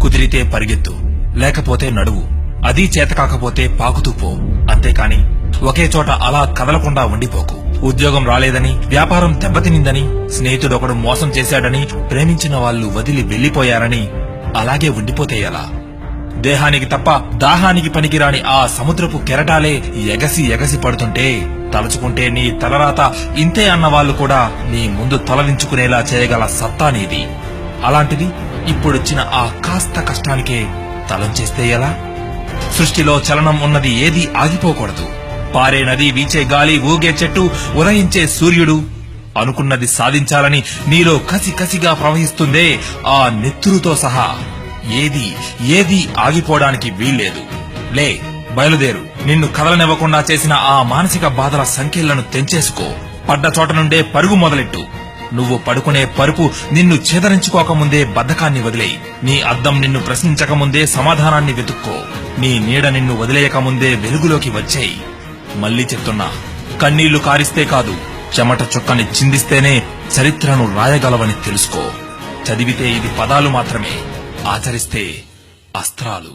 కుదిరితే పరిగెత్తు, లేకపోతే నడువు, అదీ చేతకాకపోతే పాకుతూ పో. అంతేకాని ఒకే చోట అలా కదలకుండా ఉండిపోకు. ఉద్యోగం రాలేదని, వ్యాపారం దెబ్బతినిందని, స్నేహితుడొకడు మోసం చేశాడని, ప్రేమించిన వాళ్ళు వదిలి వెళ్లిపోయారని అలాగే ఉండిపోతే ఎలా? దేహానికి తప్ప దాహానికి పనికిరాని ఆ సముద్రపు కెరటాలే ఎగసి ఎగసి పడుతుంటే తలుచుకుంటే నీ తలరాత ఇంతే అన్నవాళ్లు కూడా నీ ముందు తలదించుకునేలా చేయగల సత్తా నీది. అలాంటిది ఇప్పుడొచ్చిన ఆ కాస్త కష్టానికే తలంచేస్తే ఎలా? సృష్టిలో చలనం ఉన్నది ఏదీ ఆగిపోకూడదు. పారే నది, వీచే గాలి, ఊగే చెట్టు, ఉదయించే సూర్యుడు అనుకున్నది సాధించాలని నీలో కసి కసిగా ప్రవహిస్తుందే ఆ నెత్తురుతో సహా ఏదీ ఆగిపోవడానికి వీల్లేదు. లే, బయలుదేరు. నిన్ను కదలనివ్వకుండా చేసిన ఆ మానసిక బాధల సంఖ్యలను తెంచేసుకో. పడ్డ చోట నుండే పరుగు మొదలెట్టు. నువ్వు పడుకునే పరుపు నిన్ను ఛేదరించుకోకముందే బద్ధకాన్ని వదిలేయి. నీ అద్దం నిన్ను ప్రశ్నించకముందే సమాధానాన్ని వెతుక్కో. నీ నీడ నిన్ను వదిలేయకముందే వెలుగులోకి వచ్చేయి. మళ్లీ చెప్తున్నా, కన్నీళ్లు కారిస్తే కాదు, చెమట చుక్కని చిందిస్తేనే చరిత్రను రాయగలవని తెలుసుకో. చదివితే ఇది పదాలు మాత్రమే, ఆచరిస్తే అస్త్రాలు.